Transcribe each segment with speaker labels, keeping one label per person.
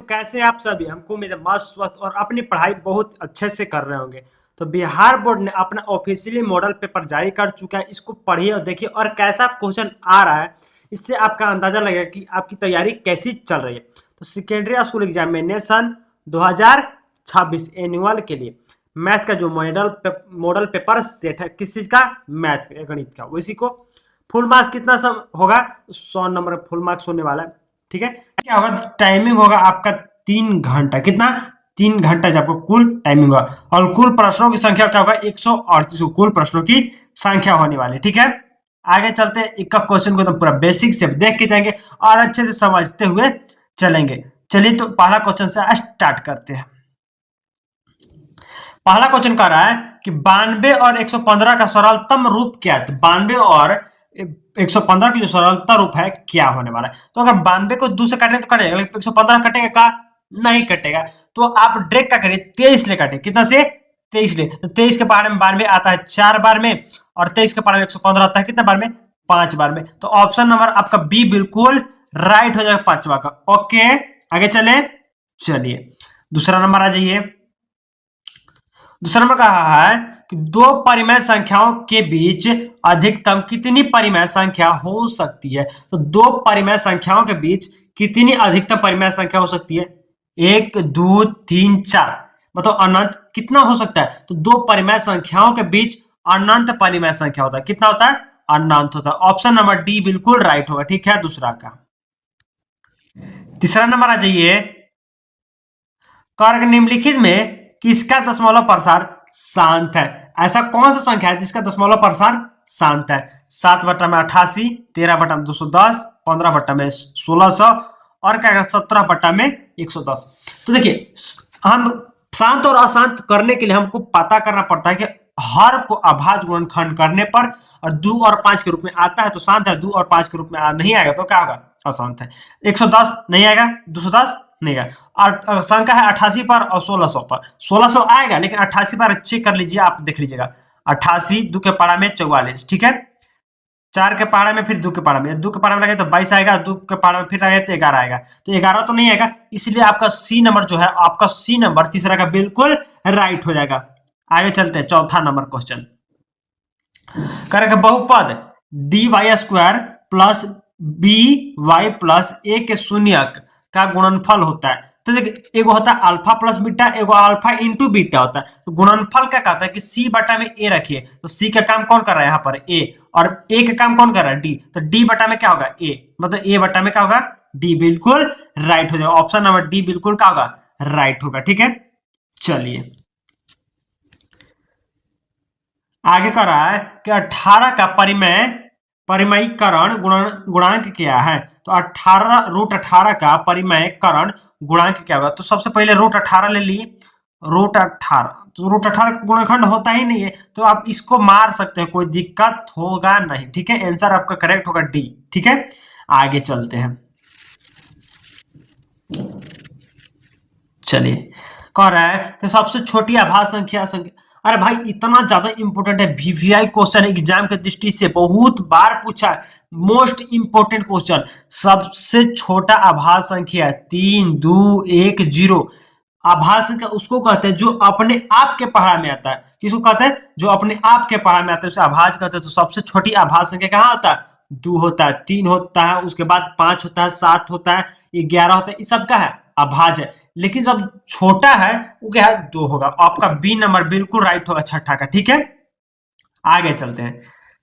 Speaker 1: कैसे आप सभी? हमको उम्मीद है मस्त स्वस्थ और अपनी पढ़ाई बहुत अच्छे से कर रहे होंगे। तो बिहार बोर्ड ने अपना ऑफिशियली मॉडल पेपर जारी कर चुका है। इसको पढ़िए और देखिए और कैसा क्वेश्चन आ रहा है, इससे आपका अंदाजा लगेगा कि आपकी तैयारी कैसी चल रही है। तो सेकेंडरी स्कूल एग्जामिनेशन 2026 एनुअल के लिए मैथ का जो मॉडल पेपर सेट है, किस चीज का? मैथ गणित का। उसी को फुल मार्क्स कितना होगा? 100 नंबर फुल मार्क्स होने वाला है। ठीक है, क्या होगा? टाइमिंग होगा आपका 3 घंटा। कितना? 3 घंटा जब आपको कुल टाइमिंग होगा। और कुल प्रश्नों की संख्या क्या होगा? 138 कुल प्रश्नों की संख्या होने वाली। ठीक है, आगे चलते हैं। एक क्वेश्चन को एकदम पूरा बेसिक से देख के जाएंगे और अच्छे से समझते हुए चलेंगे। चलिए तो पहला क्वेश्चन से स्टार्ट करते हैं। पहला क्वेश्चन कह रहा है कि 92 और 115 का सरलतम रूप क्या है? तो 92 और 115 की जो सरलता रूप है क्या होने वाला है? तो अगर 92 को 2 से काटेंगे तो कटेगा, लेकिन 115 कटेगा का? नहीं कटेगा। तो आप डायरेक्ट क्या करिए? 23 ले काटे। कितना से? 23 ले। तो 23 के पहाड़ में 92 आता है 4 बार में, और 23 के पहाड़ में 115 आता है कितना बार में? 5 बार में। तो ऑप्शन नंबर आपका बी बिल्कुल राइट हो जाएगा, 5वां का। ओके, आगे चले। चलिए दूसरा नंबर आ जाइए। दूसरा नंबर कहा है कि दो परिमेय संख्याओं के बीच अधिकतम कितनी परिमेय संख्या हो सकती है? तो दो परिमेय संख्याओं के बीच कितनी अधिकतम परिमेय संख्या हो सकती है? 1 2 3 4, मतलब अनंत कितना हो सकता है? तो दो परिमेय संख्याओं के बीच अनंत परिमेय संख्या होता है। कितना होता है? अनंत होता है। ऑप्शन नंबर डी बिल्कुल राइट होगा। ठीक है, दूसरा का। तीसरा नंबर आ जाइए। कार्य निम्नलिखित में किसका दशमलव प्रसार शांत है? ऐसा कौन सा संख्या है जिसका दशमलव प्रसार शांत है? 7/88, 13/210, 15/1600 और क्या? 17/110। तो देखिए, हम शांत और अशांत करने के लिए हमको पता करना पड़ता है कि हर को अभाज्य गुणनखंड करने पर और 2 और 5 के रूप में आता है तो शांत है, 2 और 5 के रूप में नहीं आएगा तो क्या होगा? अशांत है। 110 नहीं आएगा, 210 नहीं आएगा। और संख्या है 88 पर और 1600 पर। 1600 आएगा, लेकिन 88 पर चेक कर लीजिए, आप देख लीजिएगा। 88 2 के पारा में 44, ठीक है। 4 के पारा में फिर 2 के पारा में, 2 के पारा में लगे तो 22 आएगा, 2 के पारा में फिर लगे तो 11 आएगा। तो 11 तो नहीं आएगा, इसलिए आपका सी नंबर जो है, आपका सी नंबर तीसरा का बिल्कुल राइट हो जाएगा। आगे चलते हैं, चौथा नंबर क्वेश्चन करेगा। बहुपद dy² plus by plus a के शून्यक का गुणनफल होता है। तो देखिए, एगो होता है अल्फा प्लस बीटा, एगो अल्फा इंटू बीटा होता है। तो गुणनफल क्या कहता है कि सी बटा में ए रखिए, तो सी का काम कौन कर रहा है यहाँ पर? ए, और ए का काम कौन कर रहा है? डी। तो डी बटा में क्या होगा? ए, मतलब ए बटा में क्या होगा? डी बिल्कुल राइट हो जाएगा। ऑप्शन नंबर डी बिल्कुल क्या होगा? राइट होगा। ठीक है, चलिए आगे कर रहा है कि 18 का परिमेयकरण गुणांक क्या है? तो 18 का परिमेयकरण गुणांक क्या होगा? तो सबसे पहले √18 ले लिए। √18, तो √18 का गुणनखंड होता ही नहीं है, तो आप इसको मार सकते हैं, कोई दिक्कत होगा नहीं। ठीक है, आंसर आपका करेक्ट होगा डी। ठीक है, आगे चलते हैं। चलिए, कह रहा है कि सबसे छोटी आभाज्य संख्या। अरे भाई, इतना ज्यादा इंपॉर्टेंट है, वीवीआई क्वेश्चन एग्जाम के दृष्टि से बहुत बार पूछा है, मोस्ट इंपॉर्टेंट क्वेश्चन। सबसे छोटा आभाज्य संख्या 3 2 1 0। आभाज्य संख्या उसको कहते हैं जो अपने आप के पहाड़ा में आता है। किसको कहते हैं? जो अपने आप के पहाड़ा में आता है उसे आभाज्य कहते हैं। तो सबसे छोटी आभाज्य संख्या कहाँ होता है? 2 होता है, 3 होता है, उसके बाद 5 होता है, 7 होता है, 11 होता है, ये सब का है अभाज्य है। लेकिन जब छोटा है वो क्या है? 2 होगा। आपका बी नंबर बिल्कुल राइट होगा, छठा का। ठीक है, आगे चलते हैं।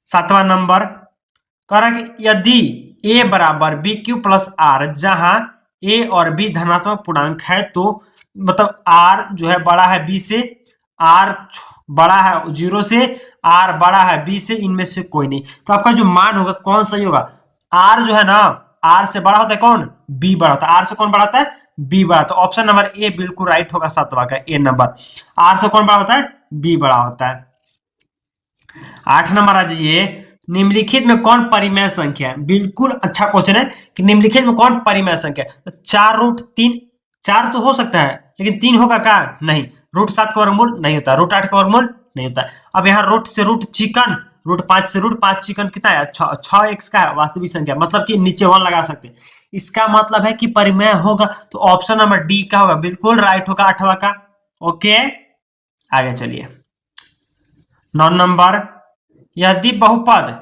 Speaker 1: 7वां नंबर कह रहा है कि यदि a बराबर BQ प्लस R, जहां a और b धनात्मक पूर्णांक है, तो मतलब r जो है बड़ा है b से, r बड़ा है 0 से, r बड़ा है b से, इनमें से कोई नहीं। तो आपका जो मान होगा कौन सही होगा? r जो है ना, r से बड़ा होता है कौन? b बड़ा होता है। r से कौन बड़ा होता है? b बड़ा। तो ऑप्शन नंबर ए बिल्कुल राइट होगा, 7वां का ए नंबर। r से कौन बड़ा होता है? b बड़ा होता है। 8 नंबर आ जाइए। निम्नलिखित में कौन परिमेय संख्या है? बिल्कुल अच्छा क्वेश्चन है कि निम्नलिखित में कौन परिमेय संख्या है? तो 4√3, 4 तो हो सकता है, लेकिन 3 होगा क्या? नहीं। √7 का वर्गमूल नहीं होता, √8 का वर्गमूल नहीं होता। अब यहाँ रूट से रूट चिकन, √5 से √5 चिकन कितना है? 6 6 x का है वास्तविक संख्या, मतलब कि नीचे 1 लगा सकते हैं। इसका मतलब है कि परिमेय होगा, तो ऑप्शन नंबर डी का होगा, बिल्कुल राइट होगा 8वां का। ओके, आगे चलिए। 9 नंबर, यदि बहुपद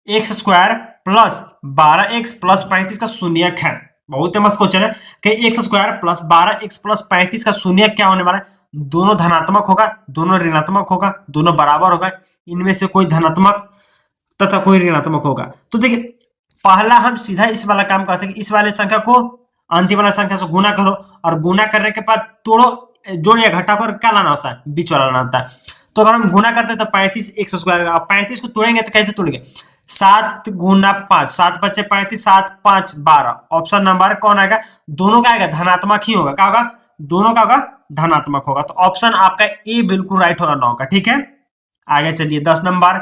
Speaker 1: x square plus 12x plus 35 का शून्यक है, बहुत मस्त क्वेश्चन है कि x square plus 12x plus 35 का शून्यक क्या होने वाला है? दोनों धनात्मक होगा, दोनों ऋणात्मक होगा, दोनों बराबर होगा, इनमें से कोई धनात्मक तथा कोई ऋणात्मक होगा। तो देखिए, पहला हम सीधा इस वाला काम करते हैं कि इस वाले संख्या को अंतिम वाला संख्या से गुना करो, और गुना करने के बाद तोड़ो, जोड़ या घटा कर क्या लाना होता है? बीच वाला लाना होता है। तो अगर हम गुना करते हैं तो 35 एक्स स्क्वायर, 35 को तोड़ेंगे तो कैसे तोड़ेंगे? 7 गुना 5, 7 बचे 35, 7 5 12। ऑप्शन नंबर कौन आएगा? दोनों का आएगा, धनात्मक ही होगा। क्या होगा? दोनों का होगा, धनात्मक होगा। तो ऑप्शन आपका ए बिल्कुल राइट होगा 9 का। ठीक है, आगे चलिए। 10 नंबर,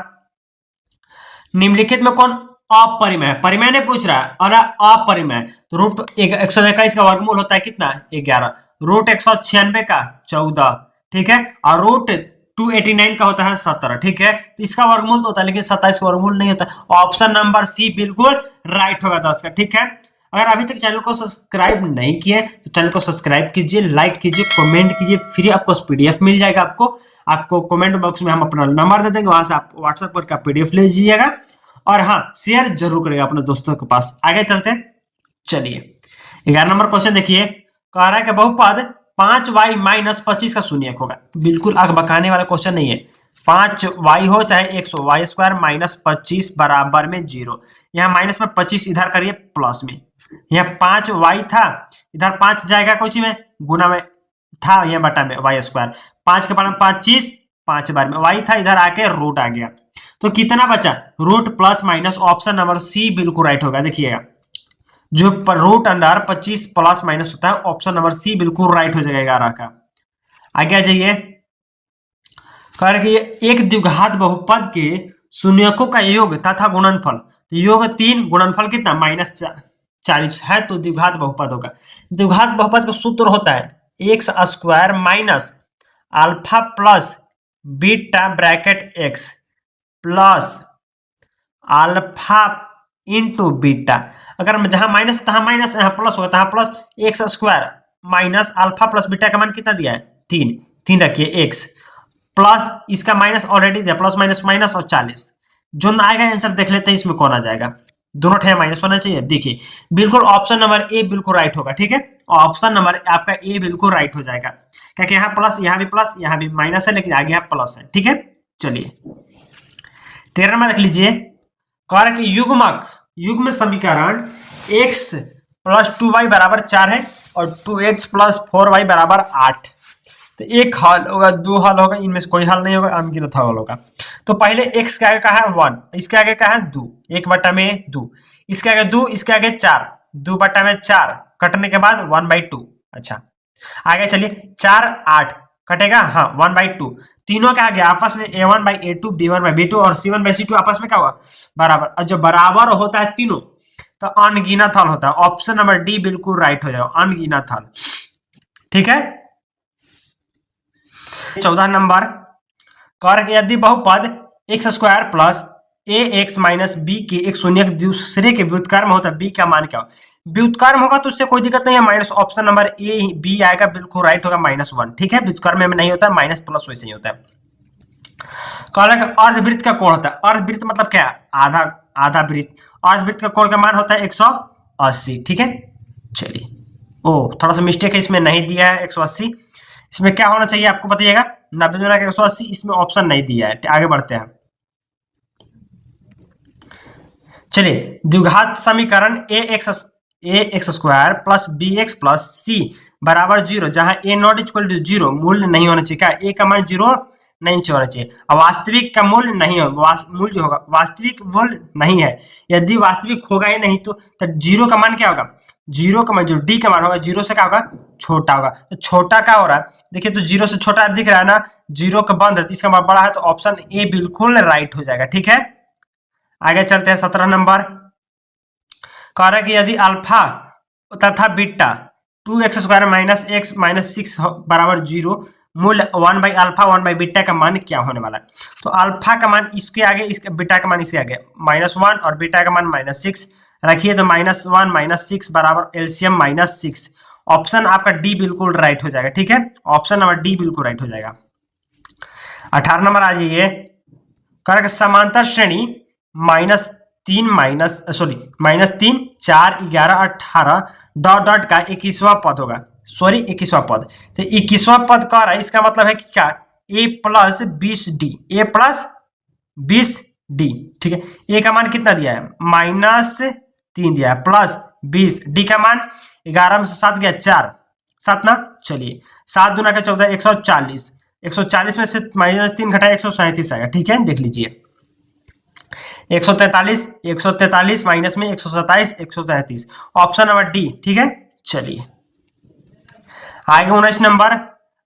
Speaker 1: निम्नलिखित में कौन अपरिमेय? परिमेय ने पूछ रहा है, और अपरिमेय तो रूट 121 का वर्गमूल होता है कितना? 11। रूट 196 का 14, ठीक है, और रूट 289 का होता है 17। ठीक है, तो इसका वर्गमूल तो होता है, लेकिन 27 का वर्गमूल नहीं होता। ऑप्शन नंबर सी बिल्कुल राइट होगा 10 का। ठीक है, अगर अभी तक चैनल को सब्सक्राइब नहीं किए तो चैनल को सब्सक्राइब कीजिए, लाइक कीजिए, कमेंट कीजिए, फ्री आपको पीडीएफ मिल जाएगा। आपको कमेंट बॉक्स में हम अपना नंबर दे देंगे, वहां से आप व्हाट्सएप पर का पीडीएफ ले लीजिएगा, और हाँ, शेयर जरूर करेगा अपने दोस्तों के पास। आगे चलते हैं, चलिए 11 नंबर क्वेश्चन देखिए। कह रहा है कि बहुपद 5y माइनस 25 का शून्यक होगा। बिल्कुल आग बकाने वाला क्वेश्चन नहीं है। 5y हो चाहे 100, वाई स्क्वायर माइनस 25 बराबर में 0। यहाँ माइनस में 25 इधर करिए प्लस में, यहाँ 5y था, इधर 5 जाएगा कुछ में, गुना में था, यहाँ बटा में वाई स्क्वायर, 5 के बारे में 25, 5 बार में y था, इधर आके रूट आ गया, तो कितना बचा? Root plus minus. Option number C बिल्कुल राइट होगा। देखिएगा, जो रूट अंडर 25 प्लस माइनस होता है, ऑप्शन नंबर सी बिल्कुल राइट हो जाएगा 11 का। आगे आ जाइए। कह कि एक द्विघात बहुपद के शून्यकों का योग तथा गुणनफल, तो योग 3, गुणनफल कितना? -40 है, तो द्विघात बहुपद होगा। द्विघात बहुपद का सूत्र होता है x square minus alpha plus beta bracket x plus alpha into beta. अगर जहां माइनस तहां माइनस, यहाँ प्लस होगा, तहां plus, x square minus alpha plus beta का मान कितना दिया है? 3 रखिए, एक्स प्लस इसका माइनस ऑलरेडी दिया, प्लस माइनस माइनस, और 40। जो ना आएगा आंसर देख लेते हैं इसमें कौन आ जाएगा। दोनों ठे माइनस होना चाहिए। देखिए, बिल्कुल ऑप्शन नंबर ए बिल्कुल राइट होगा। ठीक है, ऑप्शन नंबर आपका ए बिल्कुल राइट हो जाएगा, क्योंकि यहाँ प्लस, यहाँ भी प्लस, यहाँ भी माइनस है, लेकिन आगे यहाँ प्लस है। ठीक है, चलिए 13 में रख लीजिए। कारक युग्म समीकरण x प्लस 2y बराबर 4 है, और 2x प्लस 4y बराबर 8। तो एक हल होगा, 2 हल होगा, इनमें से कोई हल नहीं होगा, अनगिनत हल होगा। तो पहले x के आगे का है 1, इसके आगे का है 2, 1 बटा में 2, इसके आगे 2, इसके आगे 4, 2 बटा में 4, कटने के बाद 1/2। अच्छा, आगे चलिए, 4 8 कटेगा, हाँ 1/2। तीनों का आगे आपस में a1/a2, b1/b2 और c1/c2 आपस में क्या हुआ? बराबर। और जो बराबर होता है तीनों, तो अनगिनत हल होता है। ऑप्शन नंबर डी बिल्कुल राइट हो जाएगा, अनगिनत हल। ठीक है, 14 नंबर, कारक यदि बहुपद एक्स स्क्वायर प्लस ए एक्स माइनस बी के एक शून्यक दूसरे के व्युत्क्रम होता है, बी का मान क्या हो? व्युत्क्रम होगा तो उससे कोई दिक्कत नहीं है, minus. Option number A B आएगा, बिल्कुल राइट होगा, -1। ठीक है, व्युत्क्रम में नहीं होता है, माइनस प्लस वैसे ही होता है। कारक अर्धवृत्त का कोण होता है। अर्धवृत्त मतलब क्या? आधा वृत्त। अर्धवृत्त का कोण का मान होता है 180। ठीक है, चलिए, थोड़ा सा मिस्टेक है, इसमें नहीं दिया है 180, इसमें क्या होना चाहिए आपको बताइएगा? 90 गुना 180, इसमें ऑप्शन नहीं दिया है। आगे बढ़ते हैं, चलिए। द्विघात समीकरण A X square plus B X plus C बराबर 0, जहां ए नॉट इक्वल टू 0, मूल्य नहीं होना चाहिए। क्या? ए का मान 0 नहीं होना चाहिए। और वास्तविक का मूल्य नहीं हो, मूल्य होगा वास्तविक मूल्य नहीं है। यदि वास्तविक होगा ही नहीं, तो 0 का मान क्या होगा? 0 का मान, जो डी का मान होगा, 0 से क्या होगा? छोटा होगा। तो छोटा क्या हो रहा है? देखिए, तो 0 से छोटा दिख रहा है ना, 0 का बंद है, इसका मान बड़ा है, तो ऑप्शन ए बिल्कुल राइट हो जाएगा। ठीक है, आगे चलते हैं। 17 नंबर, कारक यदि अल्फा तथा beta 2x square minus x minus 6 बराबर 0, मूल्य 1/अल्फा 1/बीटा का मान क्या होने वाला है? तो अल्फा का मान इसके आगे, इसके बीटा का मान इसके आगे -1 और बीटा का मान -6 रखिए तो -1 -6 बराबर एलसीएम -6। ऑप्शन आपका डी बिल्कुल राइट हो जाएगा। ठीक है, ऑप्शन नंबर डी बिल्कुल राइट हो जाएगा। 18 नंबर आ जाइए, करेक्ट समांतर श्रेणी -3 -3 4 11 18 डॉट डॉट का 21वां पद होगा। सॉरी 21वां पद, तो 21वां पद कह रहा है, इसका मतलब है कि क्या a plus 20d, a plus 20d। ठीक है, a का मान कितना दिया है -3 दिया है, प्लस 20, d का मान 11 में से 7 गया 4, 7 ना, चलिए 7 दूना का 14 140, 140 में से -3 घटाया 137 आएगा। ठीक है, देख लीजिए 143 माइनस में 127 137, ऑप्शन नंबर डी। ठीक है, चलिए आगे 19 नंबर,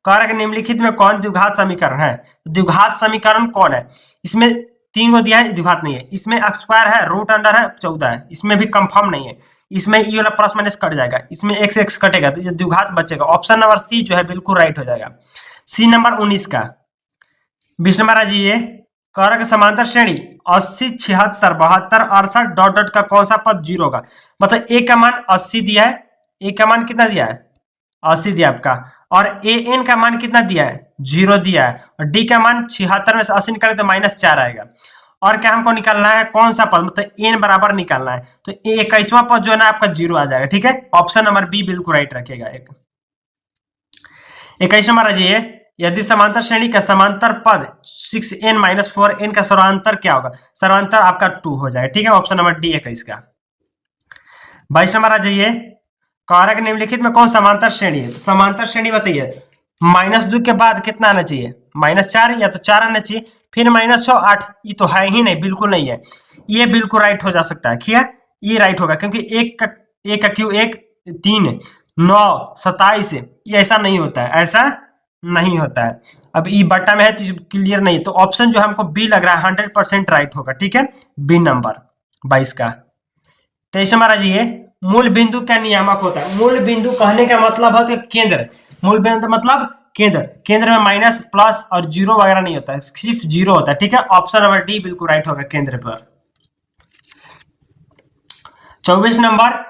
Speaker 1: कारक निम्नलिखित में कौन द्विघात समीकरण है? द्विघात समीकरण कौन है? इसमें 3 को दिया है, द्विघात नहीं है। इसमें x स्क्वायर है, रूट अंडर है 14 है, इसमें भी कंफर्म नहीं है। इसमें ई वाला प्लस माइनस कट जाएगा, इसमें x x कटेगा तो ये द्विघात बचेगा। ऑप्शन नंबर सी जो है बिल्कुल राइट हो जाएगा। सी नंबर 19 का 20 नंबर आ जाइए, कारक समांतर श्रेणी 80 76 72 68 डॉट डॉट का कौन सा पद 0 होगा? मतलब ए का मान 80 दिया है, ए का मान कितना दिया है 80 दिया आपका, और ए एन का मान कितना दिया है 0 दिया है, और डी का मान 76 में से 80 निकाले तो -4 आएगा। और क्या हमको निकालना है कौन सा पद, मतलब एन बराबर निकालना है, तो 21वां पद जो है ना आपका 0 आ जाएगा। ठीक है, ऑप्शन नंबर बी बिल्कुल राइट रखेगा। 21 नंबर आ जाइए, यदि समांतर श्रेणी का समांतर पद 6n - 4n का सर्वांतर क्या होगा? सर्वांतर आपका 2 हो जाएगा। ठीक है, ऑप्शन नंबर डी 21 का। 22 नंबर आ जाइए, कारक निम्नलिखित में कौन समांतर श्रेणी है? समांतर श्रेणी बताइए, -2 के बाद कितना आना चाहिए -4, या तो 4 आना चाहिए, फिर -6 8, ये तो है ही नहीं, बिल्कुल नहीं है। ये बिल्कुल राइट हो जा सकता है। ठीक है, ये राइट होगा, क्योंकि एक का क्यू 1 3 9 27, ये ऐसा नहीं होता है, ऐसा नहीं होता है। अब ई बट्टा में है तो क्लियर नहीं, तो ऑप्शन जो हमको बी लग रहा है 100% राइट होगा। ठीक है, बी नंबर 22 का। 23 नंबर आ जाइए, मूल बिंदु क्या नियामक होता है? मूल बिंदु कहने का मतलब होता है केंद्र। मूल बिंदु मतलब केंद्र, केंद्र में माइनस प्लस और 0 वगैरह नहीं होता है, सिर्फ 0 होता है। ठीक है, ऑप्शन नंबर डी बिल्कुल राइट होगा केंद्र पर। 24 नंबर,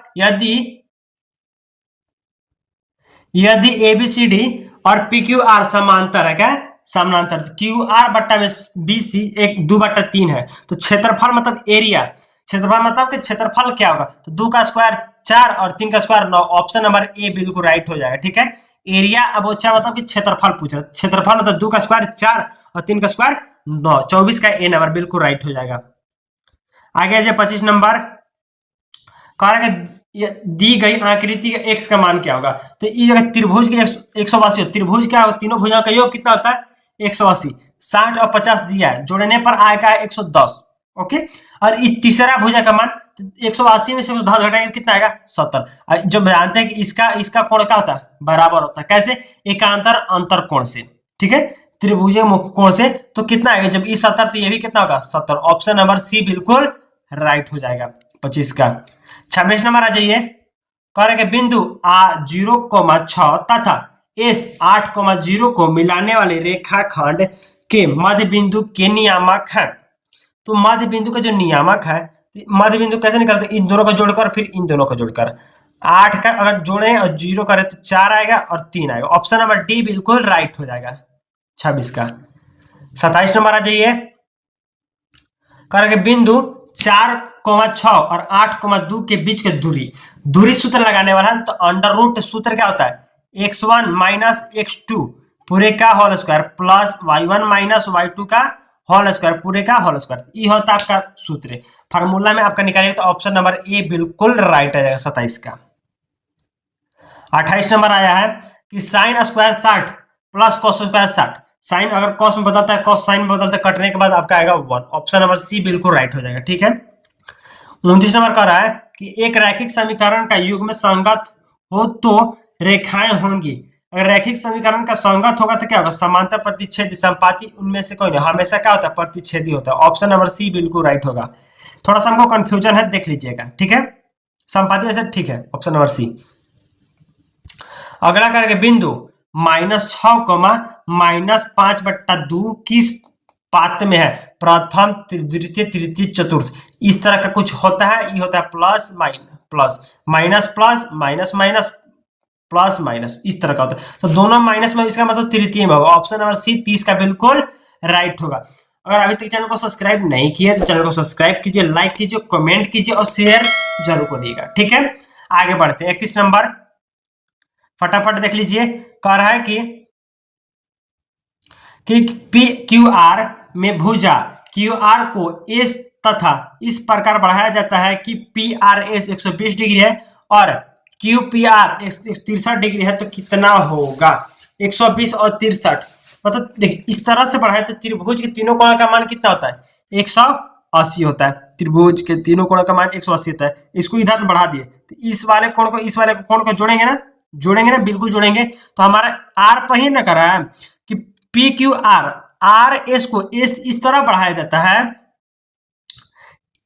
Speaker 1: यदि एबीसीडी और पीक्यूआर समांतर है, क्या समानांतर, क्यूआर बट्टा में बीसी 1/2/3 है, तो क्षेत्रफल मतलब एरिया, क्षेत्रफल मतलब कि क्षेत्रफल क्या होगा, तो 2 का स्क्वायर 4 और 3 का स्क्वायर 9, ऑप्शन नंबर ए बिल्कुल राइट हो जाएगा। ठीक है, एरिया अब अच्छा मतलब कि क्षेत्रफल पूछा, क्षेत्रफल मतलब 2 का स्क्वायर 4 और 3 का स्क्वायर 9, 24 का ए नंबर बिल्कुल राइट हो जाएगा। आगे जाए 25 नंबर, कारक दी गई आकृति का x का मान क्या होगा? तो ये अगर त्रिभुज के 180, त्रिभुज क्या होगा, तीनों भुजाओं का योग कितना होता है 180, 60 और 50 दिया है, जोड़ने पर आएगा 110। ओके, और इस तीसरा भुजा का मान 180 में से 110 घटाएंगे कितना आएगा 70। जो जानते हैं कि इसका कोण क्या होता है बराबर होता है, कैसे, एकांतर अंतर कोण से। ठीक है, त्रिभुज कोण से, तो कितना आएगा जब इस 70 तो ये भी कितना होगा 70, ऑप्शन नंबर सी बिल्कुल राइट हो जाएगा 25 का। 26 नंबर आ जाइए, कारक बिंदु 0,6 तथा S 8,0 को मिलाने वाले रेखाखंड के मध्य बिंदु के नियामक है। तो मध्य बिंदु का जो नियामक है, मध्य बिंदु कैसे निकालते हैं, इन दोनों को जोड़कर फिर इन दोनों को जोड़कर, 8 का अगर जोड़े और 0 करें तो 4 आएगा और 3 आएगा, ऑप्शन नंबर डी बिल्कुल राइट हो जाएगा 26 का। 27 नंबर आ जाइए, कारक बिंदु 4,6 और 8,2 के बीच के दूरी सूत्र लगाने वाला है, तो अंडर रूट सूत्र क्या होता है x1 माइनस x2 पूरे का whole square plus y1 minus y2 का होल स्क्वायर पूरे का होल स्क्वायर, ये होता है आपका सूत्र। फार्मूला में आपका निकालिएगा तो ऑप्शन नंबर ए बिल्कुल राइट आ जाएगा 27 का। 28 नंबर आया है कि sine square 60 plus cos square 60, sine अगर कॉस में बदलता है कॉस साइन में बदलता है, कटने के बाद आपका आएगा 1, ऑप्शन नंबर सी बिल्कुल राइट हो जाएगा। ठीक है, 29 नंबर कह रहा है कि एक रैखिक समीकरण का युग्म संगत हो तो रेखाएं होंगी। अगर रैखिक समीकरण का संगत होगा तो क्या होगा, समांतर प्रतिच्छेदी संपाती उनमें से कोई नहीं, हमेशा क्या होता है प्रतिच्छेदी होता है, ऑप्शन नंबर सी बिल्कुल राइट होगा। थोड़ा सा हमको कंफ्यूजन है, देख लीजिएगा। ठीक है, संपाती वैसे ठीक है, ऑप्शन नंबर सी। अगला करके बिंदु -6, -5/2 किस पात्र में है, प्रथम द्वितीय तृतीय चतुर्थ, इस तरह का कुछ होता है, ये होता है plus minus plus minus plus minus minus plus minus, इस तरह का होता है। तो दोनों माइनस में, इसका मतलब तृतीय में होगा। ऑप्शन नंबर सी 30 का बिल्कुल राइट होगा। अगर अभी तक चैनल को सब्सक्राइब नहीं किया तो चैनल को सब्सक्राइब कीजिए, लाइक कीजिए, कमेंट कीजिए और शेयर जरूर करिएगा, ठीक है। आगे बढ़ते हैं 31 नंबर, फटाफट देख लीजिए। कह रहा है कि पी क्यू आर में भुजा क्यू आर को एस तथा इस प्रकार बढ़ाया जाता है कि पी आर एस 120 डिग्री है और क्यू पी आर 63 डिग्री है, तो कितना होगा? 120 और 63, मतलब देखिए इस तरह से बढ़ाए तो त्रिभुज के तीनों कोण का मान कितना होता है? 180 होता है। त्रिभुज के तीनों कोण का मान 180 होता है। इसको इधर बढ़ा दिए तो इस वाले कोण को इस वाले कोण को जोड़ेंगे ना, जोड़ेंगे ना, बिल्कुल जोड़ेंगे। तो हमारा आर पर ही ना कर रहा है कि P Q R, R S को एस इस तरह बढ़ाया जाता है।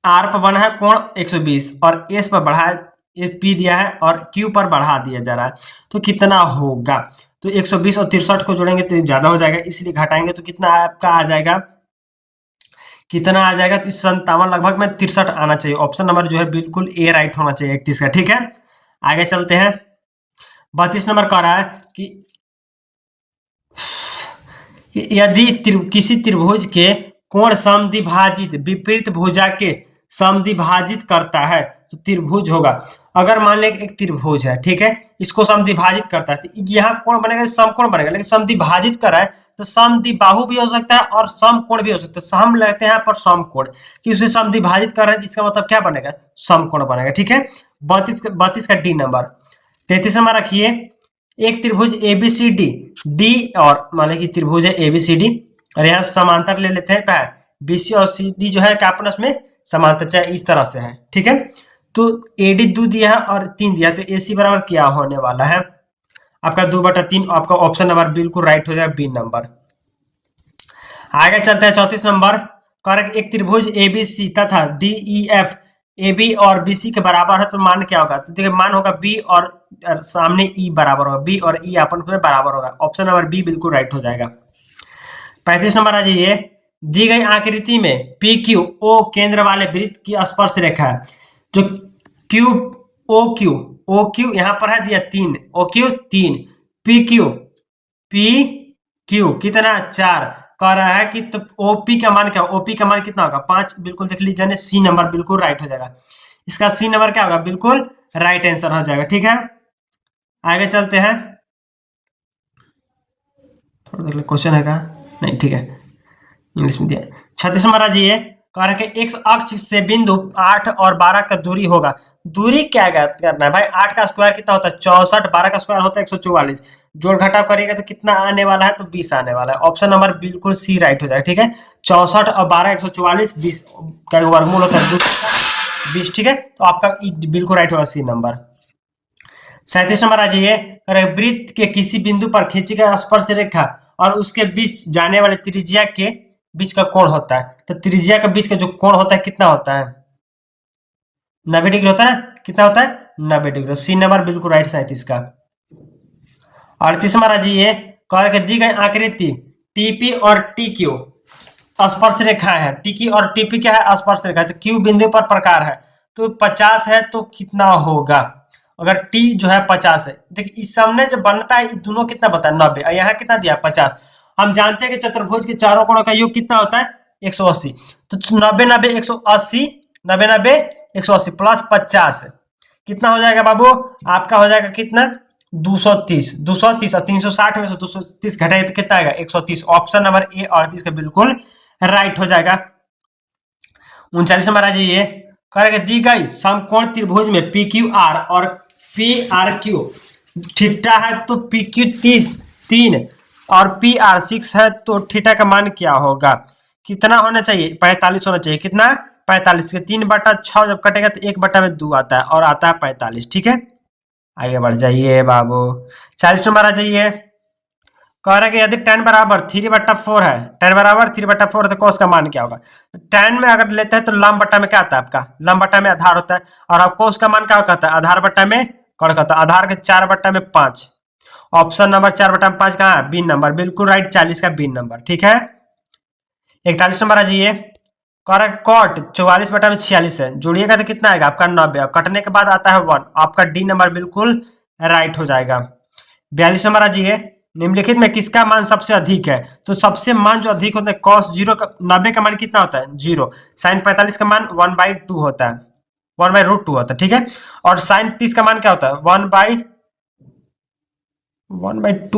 Speaker 1: आर पर बना है कोण 120 और एस पर बढ़ाया, पी दिया है और क्यू पर बढ़ा दिया जा रहा है, तो कितना होगा? तो 120 और 63 को जोड़ेंगे तो ज्यादा हो जाएगा, इसलिए घटाएंगे तो कितना आपका आ जाएगा, कितना आ जाएगा? तो 57, लगभग में 63 आना चाहिए। ऑप्शन नंबर जो है बिल्कुल ए राइट होना चाहिए 31 का, ठीक है। आगे चलते हैं 32 नंबर कह रहा है कि यदि किसी त्रिभुज के कोण समद्विभाजित विपरीत भुजा के समद्विभाजित करता है तो त्रिभुज होगा। अगर मान लें एक त्रिभुज है, ठीक है, इसको समद्विभाजित करता है तो यहाँ कोण बनेगा, समकोण बनेगा, लेकिन समद्विभाजित कर रहा है तो समद्विबाहु भी हो सकता है और समकोण भी हो सकता है। हम लेते हैं यहाँ पर समकोण कि उसे समद्विभाजित कर रहे हैं, इसका मतलब क्या बनेगा? समकोण बनेगा, ठीक है। 32 का डी नंबर। 33 नंबर रखिए, एक त्रिभुज एबीसीडी डी और मान लीजिए त्रिभुज है एबीसीडी और यहाँ समांतर ले लेते हैं, क्या है? बीसी और सीडी जो है आपस में समांतर, चाहे इस तरह से है, ठीक है। तो एडी 2 दिया है और 3 दिया है, तो एसी बराबर क्या होने वाला है? आपका 2/3। आपका ऑप्शन नंबर बिल्कुल राइट हो जाएगा, बी नंबर। आगे चलते हैं 34 नंबर। कारक एक त्रिभुज एबीसी तथा डीईएफ ए बी और बी सी के बराबर है तो मान क्या होगा? तो देखिए मान होगा बी और सामने ई बराबर होगा, बी और ई आपस में बराबर होगा। ऑप्शन नंबर बी बिल्कुल राइट हो जाएगा। 35 नंबर आ जाइए, दी गई आकृति में पी क्यू ओ केंद्र वाले वृत्त की स्पर्श रेखा है। जो क्यू ओ क्यू यहाँ पर है दिया 3, ओ क्यू 3, पी क्यू कितना? 4। कह रहा है कि तो ओपी का मान क्या? ओपी का मान कितना होगा? 5। बिल्कुल देख लीजिए, सी नंबर बिल्कुल राइट हो जाएगा। इसका सी नंबर क्या होगा? बिल्कुल राइट आंसर हो जाएगा, ठीक है। आगे चलते हैं, थोड़ा देख लो क्वेश्चन है क्या? नहीं, ठीक है, इंग्लिश में दिया। 36 नंबर आ जाइए, कह रहा है कि एक अक्ष से बिंदु 8 और 12 का दूरी होगा। दूरी क्या करना है भाई? 8 का स्क्वायर कितना होता है? 64। 12 का स्क्वायर होता है 144। जोड़ घटाव करेगा तो कितना आने वाला है? तो 20 आने वाला है। ऑप्शन नंबर बिल्कुल सी राइट हो जाएगा, ठीक है। 64 और 12 144, 20 का वर्गमूल होता है 20, ठीक है। तो आपका बिल्कुल राइट होगा, सी नंबर। 37 नंबर आ जाइए, वृत्त के किसी बिंदु पर खींची गई स्पर्श रेखा और उसके बीच जाने वाले त्रिज्या के बीच का कोण होता है। तो त्रिज्या के बीच का जो कोण होता है कितना होता है? 90 डिग्री होता है ना? कितना होता है? 90 डिग्री। सी नंबर बिल्कुल राइट 37 का। 38 नंबर आ जाइए, कह रहे दी गई आकृति टीपी और टी क्यू स्पर्श रेखा है। टीकी और टीपी क्या है? स्पर्श रेखा है। तो क्यू बिंदु पर प्रकार है तो 50 है, तो कितना होगा? अगर टी जो है 50 है, देखिए इस सामने जो बनता है दोनों कितना बता है? 90। और यहाँ कितना दिया? 50। हम जानते हैं कि चतुर्भुज के चारों कोणों का योग कितना होता है? 180। तो 90 90 180, 90 90 180 प्लस 50 कितना हो जाएगा बाबू? आपका हो जाएगा कितना? 230। 230 और 360 में से 230 घटाए तो कितना आएगा? 130। ऑप्शन नंबर ए 38 का बिल्कुल राइट हो जाएगा। 39 नंबर आ जाइए, करेगा दी गई समकोण त्रिभुज में पी क्यू आर और पी आर क्यू थीटा है तो पी क्यू 3 और पी आर 6 है तो थीटा का मान क्या होगा? कितना होना चाहिए? 45 होना चाहिए। कितना? 45 के 3/6 जब कटेगा तो 1/2 आता है और आता है 45, ठीक है। आगे बढ़ जाइए बाबू। 40 नंबर आ जाइए, कह रहा है कि यदि tan बराबर 3/4 है, tan बराबर 3/4 है तो cos का मान क्या होगा? tan में अगर लेते हैं तो लंब बट्टा में क्या आता है? आपका लंब बट्टा में आधार होता है और अब cos का मान क्या होता है? आधार बट्टा में कौन कहता है? आधार के 4/5। ऑप्शन नंबर 4/5 कहाँ है? बी नंबर बिल्कुल राइट, 40 का बी नंबर, ठीक है। 41 नंबर आ जाइए, करेक्ट, कॉट 44/46 है, जोड़िएगा तो कितना आएगा आपका 90, और कटने के बाद आता है 1, आपका डी नंबर बिल्कुल राइट हो जाएगा। 42 नंबर आ जाइए, निम्नलिखित में किसका मान सबसे अधिक है? तो सबसे मान जो अधिक होता है cos 0 का 90 का मान कितना होता है 0, sin 45 का मान 1/2 होता है, 1/√2 होता है, ठीक है। और sin 30 का मान क्या होता है 1/2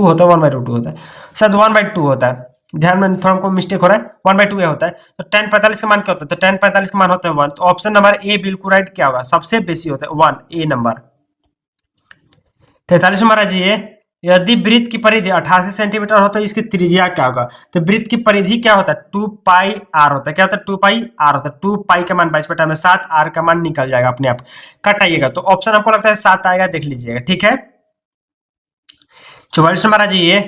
Speaker 1: होता है, 1/√2 होता है, शायद 1/2 होता है, ध्यान में थोड़ा हमको मिस्टेक हो रहा है, 1/2 ये होता है। तो tan 45 का मान क्या होता है? तो tan 45 का मान होता है 1, तो ऑप्शन नंबर ए बिल्कुल राइट क्या होगा? सबसे बेसी होता है 1, ए नंबर। 43 नंबर आ जाइए, यदि वृत्त की परिधि 88 सेंटीमीटर हो तो इसकी त्रिज्या क्या होगा? तो वृत्त की परिधि क्या होता है 2πr होता है, क्या होता है 2πr होता है, 2π का मान 22/7, r का मान निकल जाएगा अपने आप, कट आइएगा, तो ऑप्शन हमको लगता है 7 आएगा, देख लीजिएगा, ठीक है। 44 नंबर आ जाइए,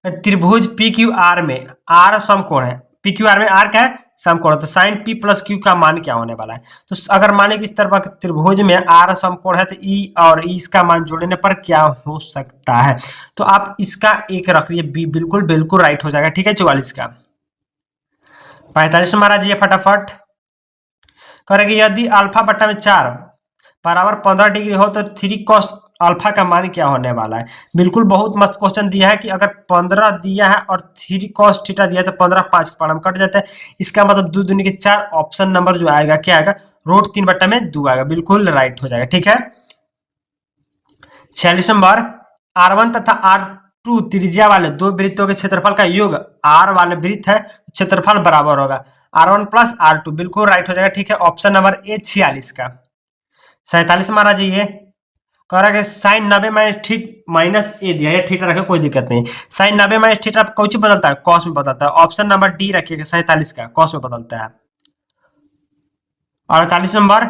Speaker 1: त्रिभुज PQR में r समकोण है, PQR में r क्या है समकोण, तो sin P + Q का मान क्या होने वाला है? तो अगर माने कि इस तरह का त्रिभुज में r समकोण है तो E और E इसका मान जोड़ने पर क्या हो सकता है? तो आप इसका एक रख लिए, बी बिल्कुल बिल्कुल राइट हो जाएगा, ठीक है 44 का। 45 नंबर आ जाइए फटाफट, करेंगे यदि α/4 बराबर 15 डिग्री हो तो 3 cos अल्फा का मान क्या होने वाला है? बिल्कुल बहुत मस्त क्वेश्चन दिया है कि अगर 15 दिया है और 3 cos थीटा दिया है तो 15 5 पाड़ा में कट जाता है, इसका मतलब 2 दूनी के 4, ऑप्शन नंबर जो आएगा क्या आएगा √3/2 आएगा, बिल्कुल राइट हो जाएगा, ठीक है। 46 नंबर, R1 तथा R2 त्रिज्या वाले दो वृत्तों के क्षेत्रफल का योग R वाले वृत्त है, क्षेत्रफल बराबर होगा R1 + R2, बिल्कुल राइट हो जाएगा, ठीक है, ऑप्शन नंबर ए 46 का। 47 मारा जाइए, कह रहा है साइन 90 - ए दिया है, थीटा रखे कोई दिक्कत नहीं, साइन 90 - थीटा कौन सी बदलता है कॉस में बदलता है, ऑप्शन नंबर डी रखिएगा 47 का, कॉस में बदलता है। 48 नंबर,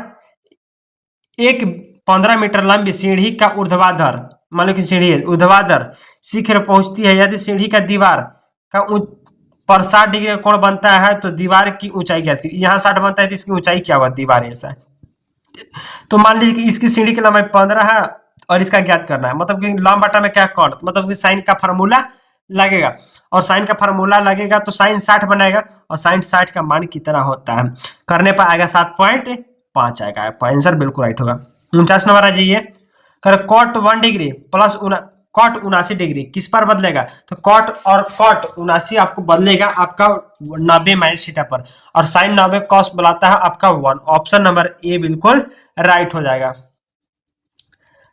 Speaker 1: एक 15 मीटर लंबी सीढ़ी का ऊर्ध्वाधर, मान लो कि सीढ़ी है ऊर्ध्वाधर शिखर पहुंचती है, यदि सीढ़ी का दीवार का पर 60 डिग्री का कोण बनता है तो दीवार की ऊंचाई क्या थी? यहाँ 60 बनता है तो इसकी ऊंचाई क्या होगा? दीवार ऐसा, तो मान लीजिए कि इसकी सीढ़ी की लंबाई 15 है और इसका ज्ञात करना है, मतलब कि लंब बटा में क्या कौन, मतलब कि साइन का फार्मूला लगेगा, और साइन का फार्मूला लगेगा तो साइन 60 बनेगा, और साइन 60 का मान कितना होता है करने पर आएगा 7.5 आएगा, आपका आंसर बिल्कुल राइट होगा। 49 नंबर आ जाइए, कर cot 1 degree plus cot 79 degree किस पर बदलेगा? तो कॉट और कॉट 79 आपको बदलेगा आपका 90 - थीटा पर, और साइन 90 कॉस बुलाता है आपका 1, ऑप्शन नंबर ए बिल्कुल राइट हो जाएगा।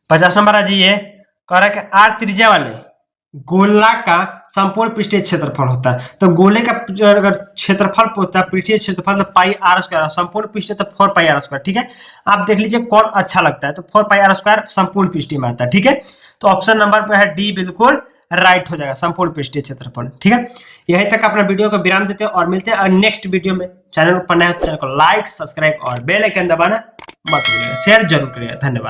Speaker 1: 50 नंबर आ जाइए, कह रहा है कि आर त्रिज्या वाले गोला का संपूर्ण पृष्ठीय क्षेत्रफल होता है, तो गोले का अगर क्षेत्रफल होता है पृष्ठीय क्षेत्रफल तो πr², संपूर्ण पृष्ठ तो 4πr², ठीक है। आप देख लीजिए कौन अच्छा लगता है, तो 4πr² संपूर्ण पृष्ठीय में आता है, ठीक है, तो ऑप्शन नंबर पे है डी बिल्कुल राइट हो जाएगा, संपूर्ण पृष्ठीय क्षेत्रफल, ठीक है। यहीं तक अपना वीडियो को विराम देते हैं और मिलते हैं नेक्स्ट वीडियो में। चैनल पर नए हो तो चैनल को लाइक सब्सक्राइब और बेल आइकन दबाना मत भूलिएगा, शेयर जरूर करिएगा, धन्यवाद।